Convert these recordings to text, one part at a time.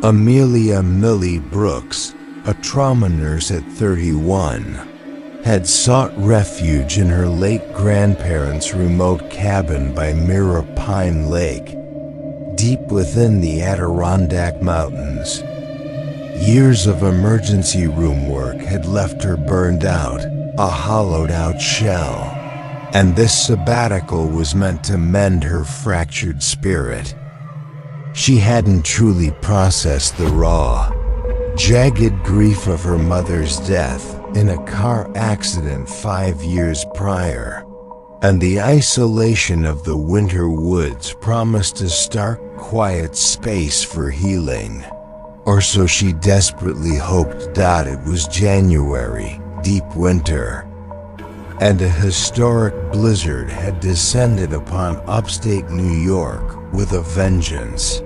Amelia Millie Brooks, a trauma nurse at 31, had sought refuge in her late grandparents' remote cabin by Mirror Pine Lake, deep within the Adirondack Mountains. Years of emergency room work had left her burned out, a hollowed-out shell, and this sabbatical was meant to mend her fractured spirit. She hadn't truly processed the raw, jagged grief of her mother's death in a car accident 5 years prior, and the isolation of the winter woods promised a stark, quiet space for healing. Or so she desperately hoped. It was January, deep winter, and a historic blizzard had descended upon upstate New York with a vengeance.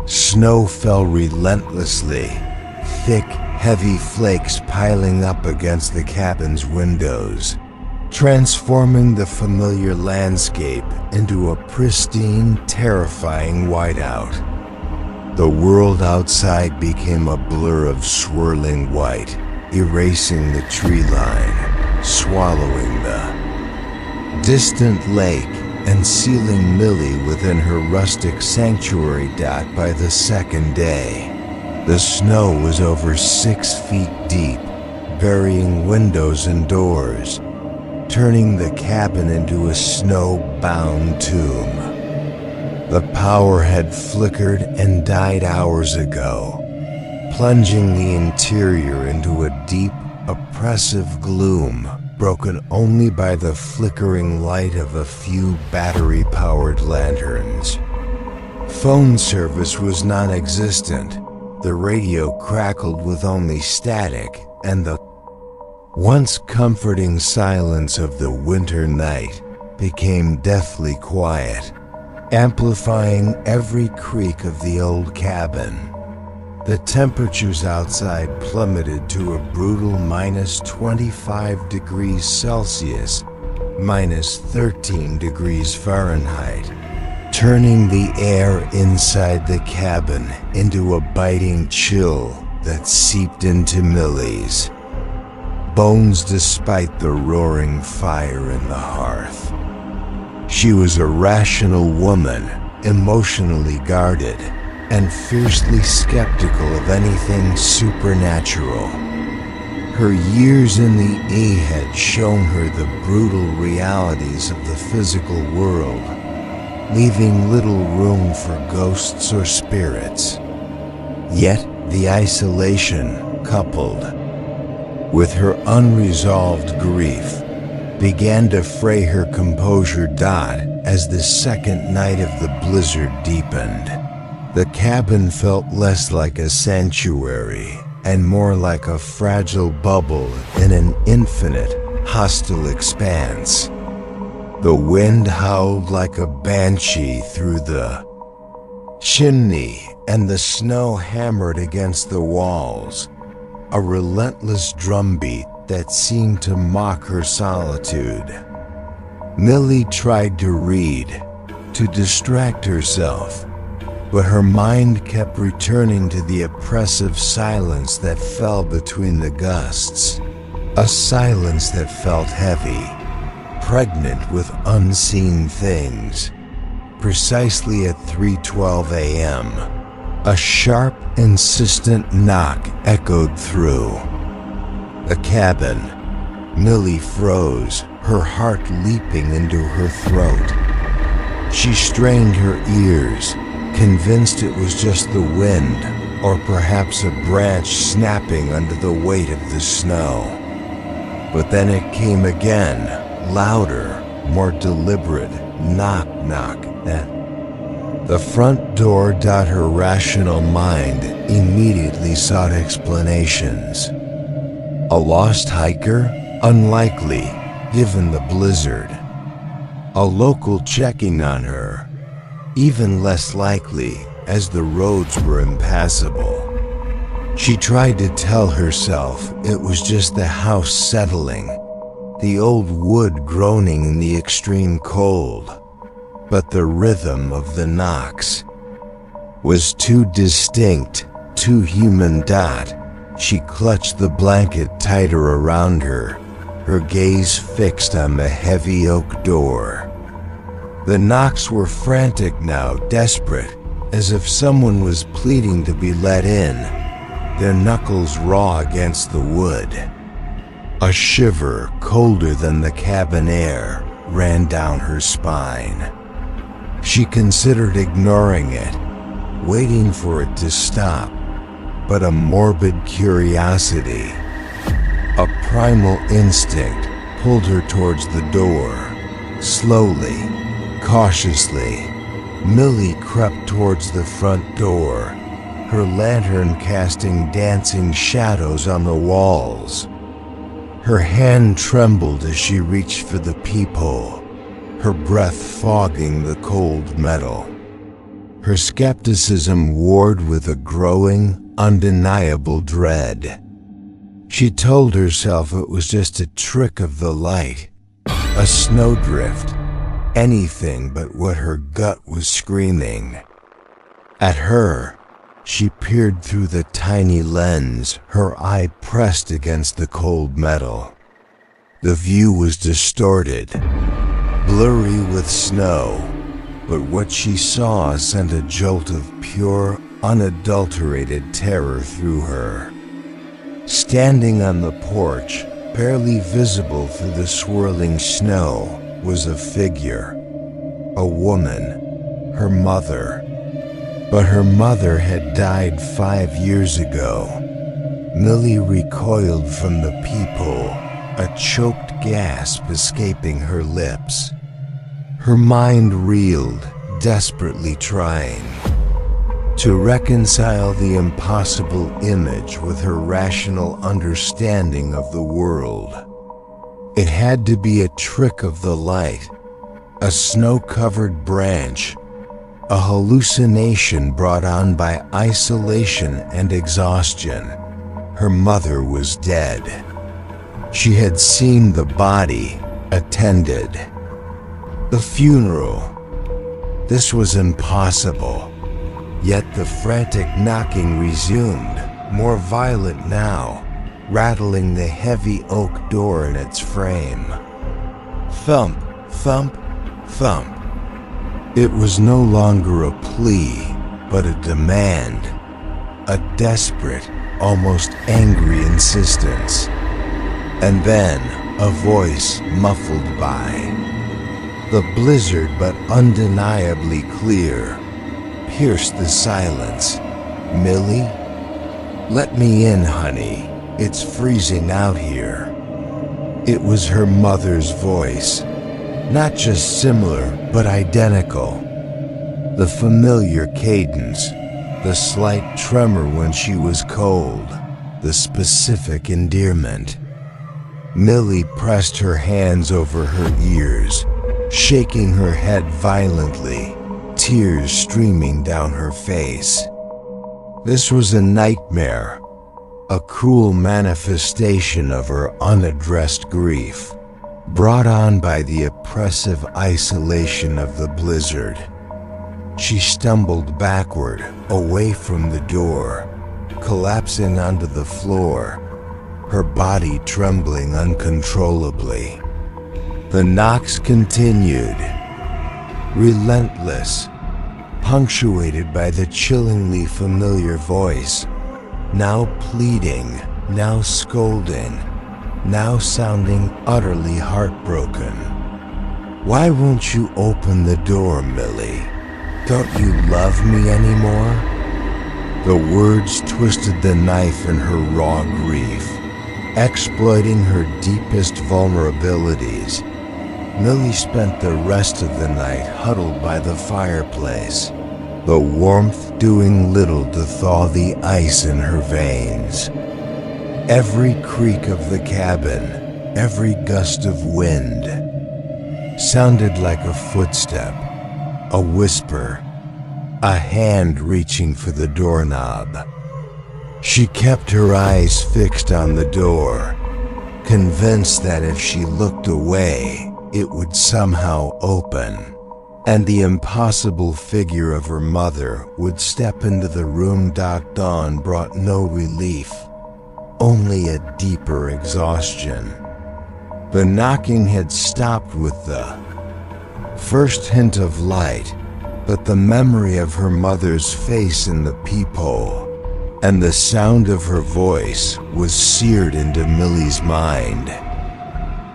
Snow fell relentlessly, thick, heavy flakes piling up against the cabin's windows, transforming the familiar landscape into a pristine, terrifying whiteout. The world outside became a blur of swirling white, erasing the tree line, swallowing the distant lake, and sealing Millie within her rustic sanctuary. By the second day, the snow was over 6 feet deep, burying windows and doors, turning the cabin into a snow-bound tomb. The power had flickered and died hours ago, plunging the interior into a deep, oppressive gloom, broken only by the flickering light of a few battery-powered lanterns. Phone service was non-existent. The radio crackled with only static, and the once comforting silence of the winter night became deathly quiet, amplifying every creak of the old cabin. The temperatures outside plummeted to a brutal minus 25 degrees Celsius, minus 13 degrees Fahrenheit, turning the air inside the cabin into a biting chill that seeped into Millie's bones despite the roaring fire in the hearth. She was a rational woman, emotionally guarded, and fiercely skeptical of anything supernatural. Her years in the E had shown her the brutal realities of the physical world, leaving little room for ghosts or spirits. Yet the isolation, coupled with her unresolved grief, began to fray her composure. As the second night of the blizzard deepened, the cabin felt less like a sanctuary and more like a fragile bubble in an infinite, hostile expanse. The wind howled like a banshee through the chimney, and the snow hammered against the walls, a relentless drumbeat that seemed to mock her solitude. Millie tried to read, to distract herself, but her mind kept returning to the oppressive silence that fell between the gusts, a silence that felt heavy, pregnant with unseen things. Precisely at 3:12 a.m., a sharp, insistent knock echoed through the cabin. Millie froze, her heart leaping into her throat. She strained her ears, convinced it was just the wind, or perhaps a branch snapping under the weight of the snow. But then it came again, louder, more deliberate, knock, knock, at the front door. Her rational mind immediately sought explanations. A lost hiker? Unlikely, given the blizzard. A local checking on her? Even less likely, as the roads were impassable. She tried to tell herself it was just the house settling, the old wood groaning in the extreme cold. But the rhythm of the knocks, was too distinct, too human. She clutched the blanket tighter around her, her gaze fixed on the heavy oak door. The knocks were frantic now, desperate, as if someone was pleading to be let in, their knuckles raw against the wood. A shiver, colder than the cabin air, ran down her spine. She considered ignoring it, waiting for it to stop, but a morbid curiosity, a primal instinct, pulled her towards the door. Slowly, cautiously, Millie crept towards the front door, her lantern casting dancing shadows on the walls. Her hand trembled as she reached for the peephole, her breath fogging the cold metal. Her skepticism warred with a growing, undeniable dread. She told herself it was just a trick of the light, a snowdrift, anything but what her gut was screaming. At her, she peered through the tiny lens, her eye pressed against the cold metal. The view was distorted, blurry with snow, but what she saw sent a jolt of pure, unadulterated terror through her. Standing on the porch, barely visible through the swirling snow, was a figure, a woman, her mother. But her mother had died 5 years ago. Millie recoiled from the peephole, a choked gasp escaping her lips. Her mind reeled, desperately trying to reconcile the impossible image with her rational understanding of the world. It had to be a trick of the light, a snow-covered branch, a hallucination brought on by isolation and exhaustion. Her mother was dead. She had seen the body, attended the funeral. This was impossible. Yet the frantic knocking resumed, more violent now, rattling the heavy oak door in its frame. Thump, thump, thump. It was no longer a plea, but a demand, a desperate, almost angry insistence. And then a voice muffled by. The blizzard, but undeniably clear, pierced the silence. Millie? Let me in, honey. It's freezing out here. It was her mother's voice. Not just similar, but identical. The familiar cadence, the slight tremor when she was cold, the specific endearment. Millie pressed her hands over her ears, shaking her head violently, tears streaming down her face. This was a nightmare, a cruel manifestation of her unaddressed grief, brought on by the oppressive isolation of the blizzard. She stumbled backward, away from the door, collapsing onto the floor, her body trembling uncontrollably. The knocks continued, relentless, punctuated by the chillingly familiar voice, now pleading, now scolding, now sounding utterly heartbroken. Why won't you open the door, Millie? Don't you love me anymore? The words twisted the knife in her raw grief, exploiting her deepest vulnerabilities. Millie spent the rest of the night huddled by the fireplace, the warmth doing little to thaw the ice in her veins. Every creak of the cabin, every gust of wind, sounded like a footstep, a whisper, a hand reaching for the doorknob. She kept her eyes fixed on the door, convinced that if she looked away, it would somehow open. and the impossible figure of her mother would step into the room. Dawn brought no relief, only a deeper exhaustion. The knocking had stopped with the first hint of light, but the memory of her mother's face in the peephole and the sound of her voice was seared into Millie's mind.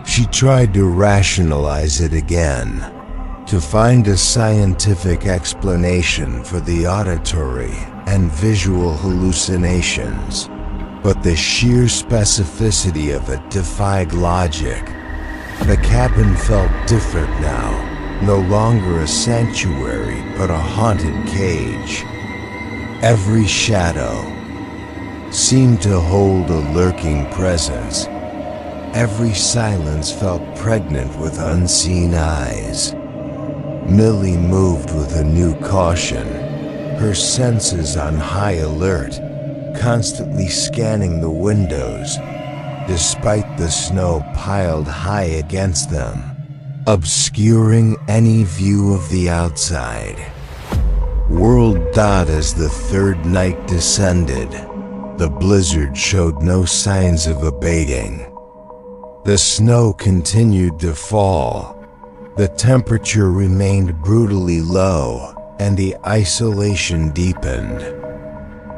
She tried to rationalize it again, to find a scientific explanation for the auditory and visual hallucinations, but the sheer specificity of it defied logic. The cabin felt different now, no longer a sanctuary but a haunted cage. Every shadow seemed to hold a lurking presence. Every silence felt pregnant with unseen eyes. Millie moved with a new caution, her senses on high alert, constantly scanning the windows, despite the snow piled high against them, obscuring any view of the outside. World. As the third night descended, the blizzard showed no signs of abating. The snow continued to fall. The temperature remained brutally low, and the isolation deepened.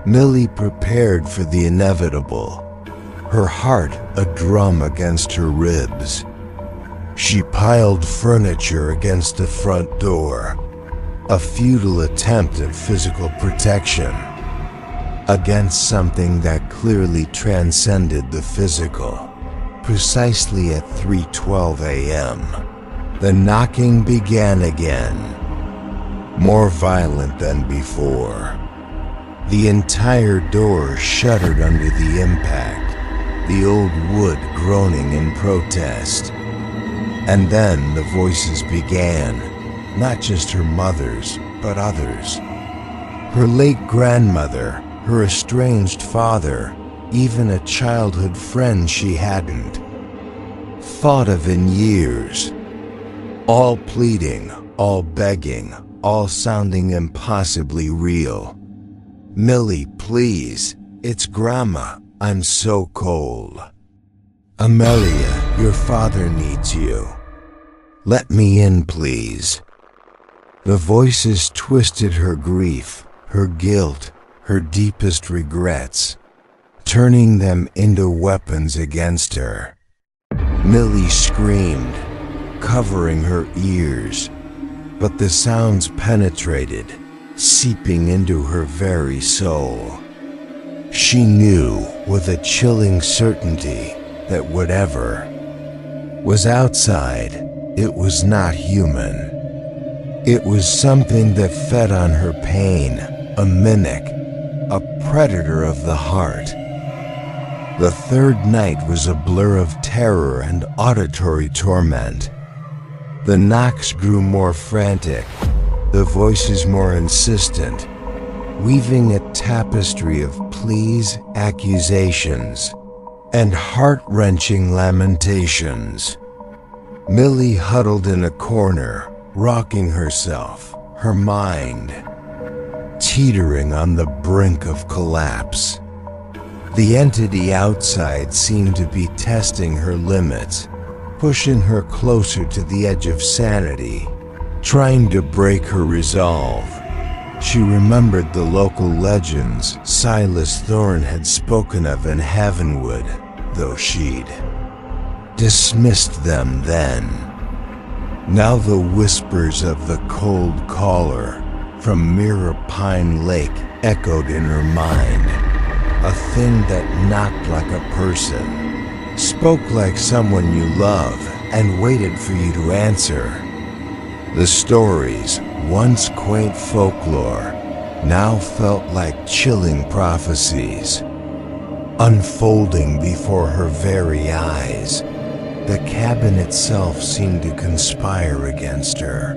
Millie prepared for the inevitable, her heart a drum against her ribs. She piled furniture against the front door, a futile attempt at physical protection against something that clearly transcended the physical. Precisely at 3:12 a.m., the knocking began again, more violent than before. The entire door shuddered under the impact, the old wood groaning in protest. And then the voices began, not just her mother's, but others. Her late grandmother, her estranged father, even a childhood friend she hadn't thought of in years. All pleading, all begging, all sounding impossibly real. Millie, please, it's Grandma, I'm so cold. Amelia, your father needs you. Let me in, please. The voices twisted her grief, her guilt, her deepest regrets, turning them into weapons against her. Millie screamed, covering her ears, but the sounds penetrated, seeping into her very soul. She knew with a chilling certainty that whatever was outside, it was not human. It was something that fed on her pain, a mimic, a predator of the heart. The third night was a blur of terror and auditory torment. The knocks grew more frantic, the voices more insistent, weaving a tapestry of pleas, accusations, and heart-wrenching lamentations. Millie huddled in a corner, rocking herself, her mind teetering on the brink of collapse. The entity outside seemed to be testing her limits, pushing her closer to the edge of sanity, trying to break her resolve. She remembered the local legends Silas Thorne had spoken of in Havenwood, though she'd dismissed them then. Now the whispers of the cold caller from Mirror Pine Lake echoed in her mind. A thing that knocked like a person, spoke like someone you love, and waited for you to answer. The stories, once quaint folklore, now felt like chilling prophecies, unfolding before her very eyes. The cabin itself seemed to conspire against her.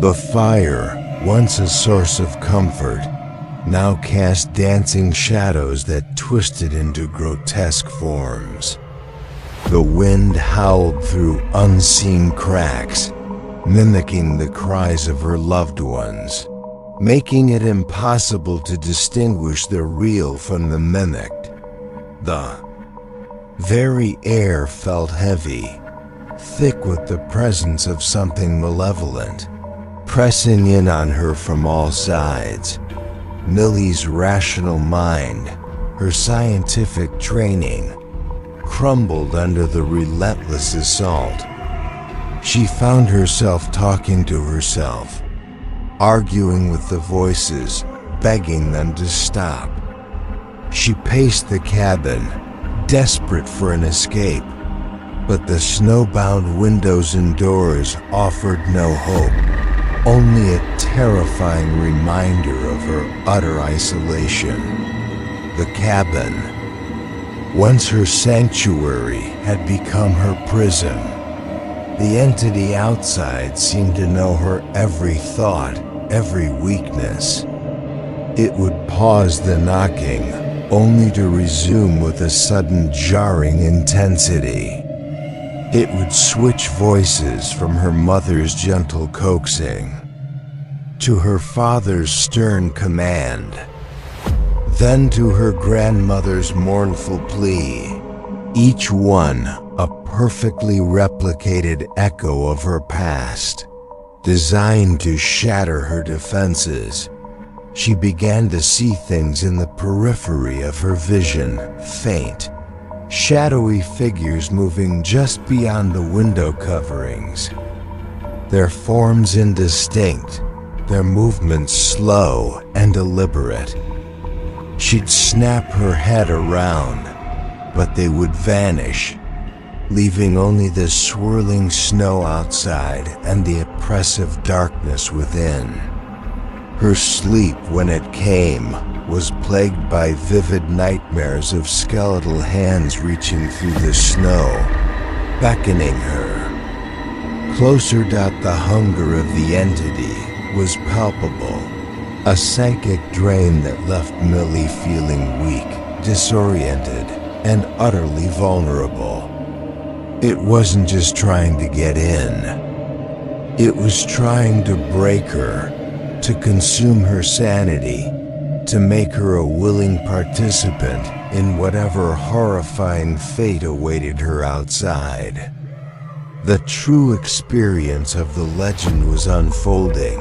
The fire, once a source of comfort, now cast dancing shadows that twisted into grotesque forms. The wind howled through unseen cracks, mimicking the cries of her loved ones, making it impossible to distinguish the real from the mimicked. The very air felt heavy, thick with the presence of something malevolent, pressing in on her from all sides. Millie's rational mind, her scientific training, crumbled under the relentless assault. She found herself talking to herself, arguing with the voices, begging them to stop. She paced the cabin, desperate for an escape, but the snowbound windows and doors offered no hope, only a terrifying reminder of her utter isolation. The cabin, once her sanctuary, had become her prison. The entity outside seemed to know her every thought, every weakness. It would pause the knocking, only to resume with a sudden jarring intensity. It would switch voices from her mother's gentle coaxing to her father's stern command, then to her grandmother's mournful plea, each one a perfectly replicated echo of her past, designed to shatter her defenses. She began to see things in the periphery of her vision, faint, shadowy figures moving just beyond the window coverings, their forms indistinct, their movements slow and deliberate. She'd snap her head around, but they would vanish, leaving only the swirling snow outside and the oppressive darkness within. Her sleep, when it came, was plagued by vivid nightmares of skeletal hands reaching through the snow, beckoning her. Closer, the hunger of the entity was palpable, a psychic drain that left Millie feeling weak, disoriented, and utterly vulnerable. It wasn't just trying to get in. It was trying to break her, to consume her sanity, to make her a willing participant in whatever horrifying fate awaited her outside. The true experience of the legend was unfolding,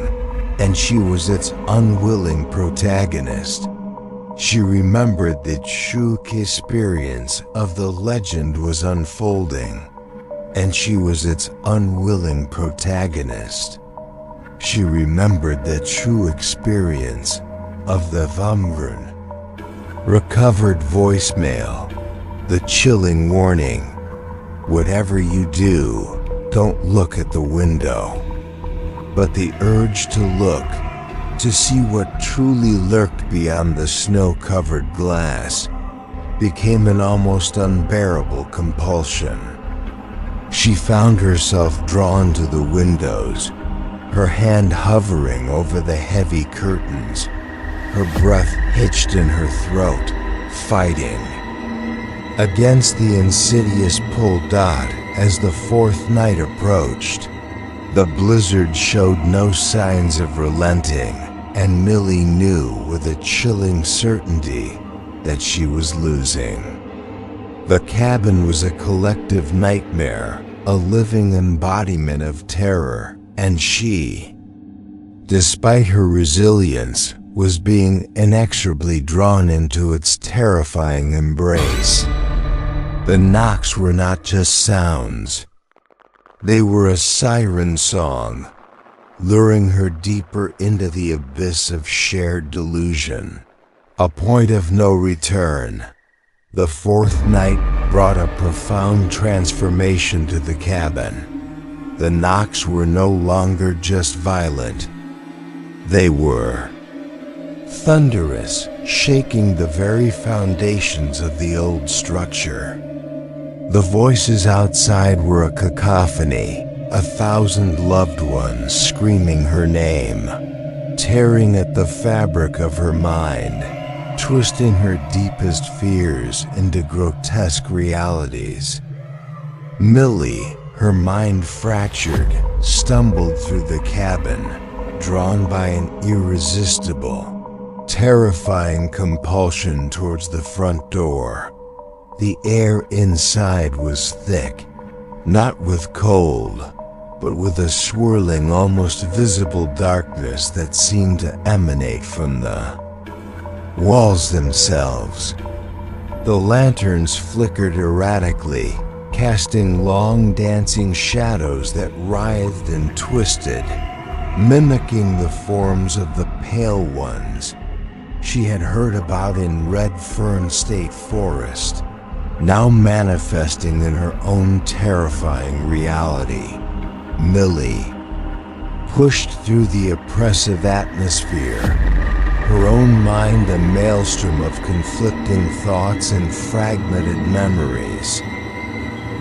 and she was its unwilling protagonist. She remembered the true experience of the legend was unfolding, and she was its unwilling protagonist. She remembered the true experience of the Vumrun. Recovered voicemail, the chilling warning, whatever you do, don't look at the window. But the urge to look, to see what truly lurked beyond the snow-covered glass, became an almost unbearable compulsion. She found herself drawn to the windows, her hand hovering over the heavy curtains, her breath hitched in her throat, fighting against the insidious pull dot. As the fourth night approached, the blizzard showed no signs of relenting, and Millie knew with a chilling certainty that she was losing. The cabin was a collective nightmare, a living embodiment of terror, and she, despite her resilience, was being inexorably drawn into its terrifying embrace. The knocks were not just sounds. They were a siren song, luring her deeper into the abyss of shared delusion, a point of no return. The fourth night brought a profound transformation to the cabin. The knocks were no longer just violent. They were thunderous, shaking the very foundations of the old structure. The voices outside were a cacophony, 1,000 loved ones screaming her name, tearing at the fabric of her mind, twisting her deepest fears into grotesque realities. Millie, Her mind fractured, stumbled through the cabin, drawn by an irresistible, terrifying compulsion towards the front door. The air inside was thick, not with cold, but with a swirling, almost visible darkness that seemed to emanate from the walls themselves. The lanterns flickered erratically, casting long dancing shadows that writhed and twisted, mimicking the forms of the pale ones she had heard about in Red Fern State Forest, now manifesting in her own terrifying reality. Millie pushed through the oppressive atmosphere, her own mind a maelstrom of conflicting thoughts and fragmented memories.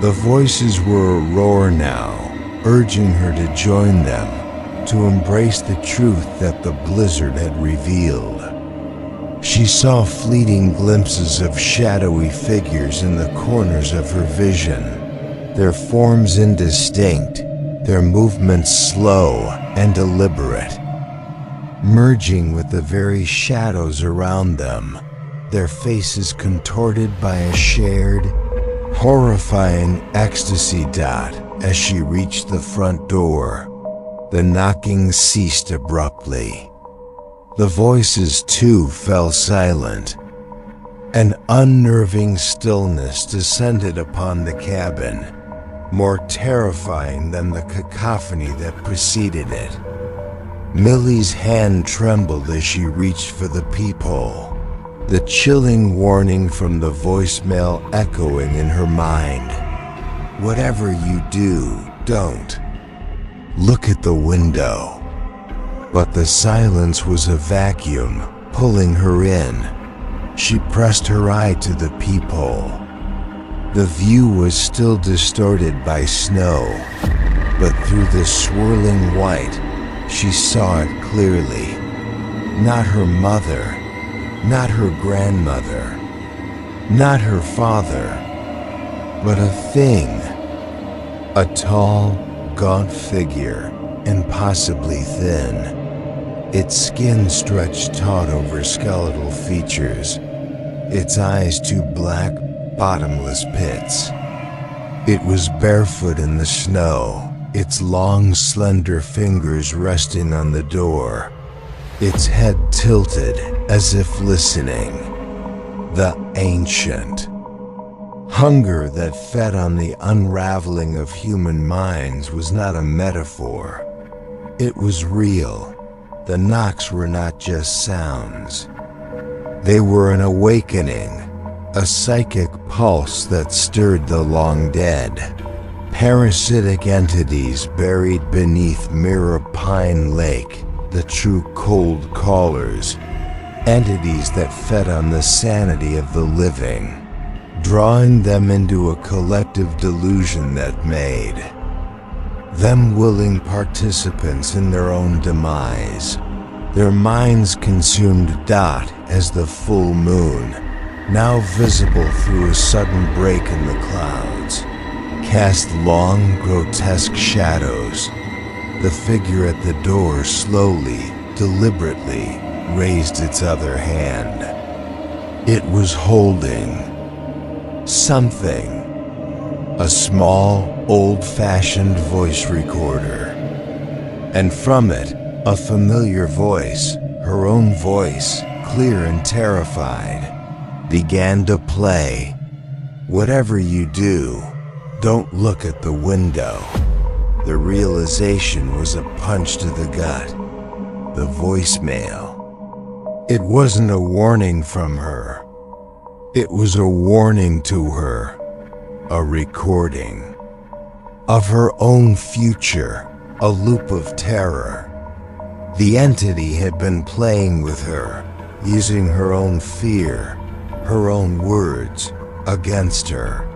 The voices were a roar now, urging her to join them, to embrace the truth that the blizzard had revealed. She saw fleeting glimpses of shadowy figures in the corners of her vision, their forms indistinct, their movements slow and deliberate, merging with the very shadows around them, their faces contorted by a shared, horrifying ecstasy. As she reached the front door, the knocking ceased abruptly. The voices too fell silent. An unnerving stillness descended upon the cabin, more terrifying than the cacophony that preceded it. Millie's hand trembled as she reached for the peephole, the chilling warning from the voicemail echoing in her mind. Whatever you do, don't look at the window. But the silence was a vacuum, pulling her in. She pressed her eye to the peephole. The view was still distorted by snow, but through the swirling white, she saw it clearly. Not her mother, not her grandmother, not her father, but a thing. A tall, gaunt figure, impossibly thin. Its skin stretched taut over skeletal features, its eyes two black, bottomless pits. It was barefoot in the snow, its long, slender fingers resting on the door, its head tilted as if listening. The ancient hunger that fed on the unraveling of human minds was not a metaphor. It was real. The knocks were not just sounds. They were an awakening, a psychic pulse that stirred the long dead. Parasitic entities buried beneath Mirror Pine Lake, the true cold callers. Entities that fed on the sanity of the living, drawing them into a collective delusion that made them willing participants in their own demise. Their minds consumed as the full moon, now visible through a sudden break in the clouds, cast long, grotesque shadows. The figure at the door slowly, deliberately raised its other hand. It was holding something. A small, old-fashioned voice recorder. And from it, a familiar voice, her own voice, clear and terrified, began to play. Whatever you do, don't look at the window. The realization was a punch to the gut. The voicemail. It wasn't a warning from her. It was a warning to her. A recording of her own future, a loop of terror. The entity had been playing with her, using her own fear, her own words, against her.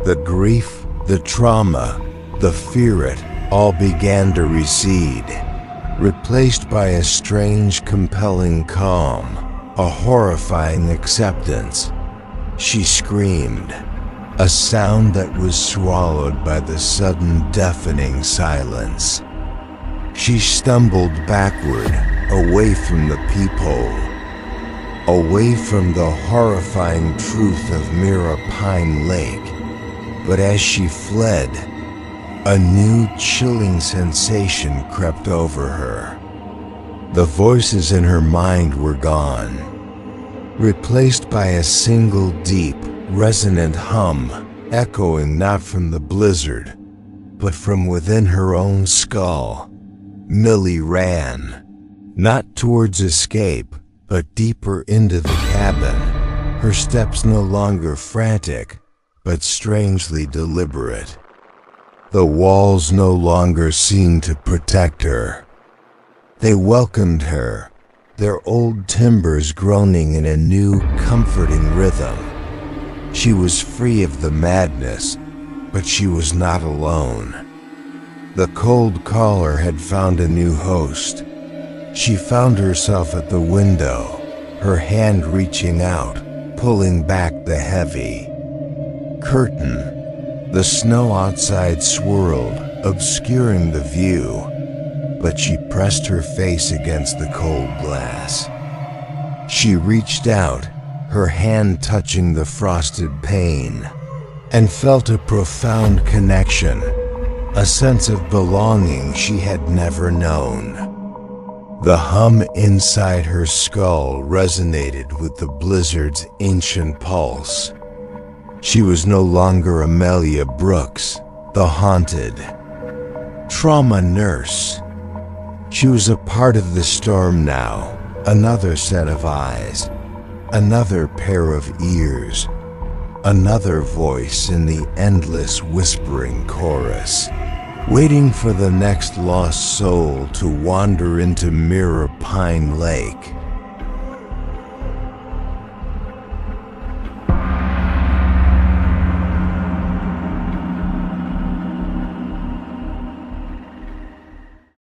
The grief, the trauma, the fear, it all began to recede, replaced by a strange, compelling calm, a horrifying acceptance. She screamed. a sound that was swallowed by the sudden deafening silence. She stumbled backward, away from the peephole, away from the horrifying truth of Mirror Pine Lake. But as she fled, a new chilling sensation crept over her. The voices in her mind were gone, replaced by a single deep, resonant hum, echoing not from the blizzard, but from within her own skull. Millie ran, not towards escape, but deeper into the cabin, her steps no longer frantic, but strangely deliberate. The walls no longer seemed to protect her. They welcomed her, their old timbers groaning in a new, comforting rhythm. She was free of the madness, but she was not alone. The cold caller had found a new host. She found herself at the window, her hand reaching out, pulling back the heavy curtain. The snow outside swirled, obscuring the view, but she pressed her face against the cold glass. She reached out, her hand touching the frosted pane, and felt a profound connection, a sense of belonging she had never known. The hum inside her skull resonated with the blizzard's ancient pulse. She was no longer Amelia Brooks, the haunted trauma nurse. She was a part of the storm now, another set of eyes, another pair of ears, another voice in the endless whispering chorus, waiting for the next lost soul to wander into Mirror Pine Lake.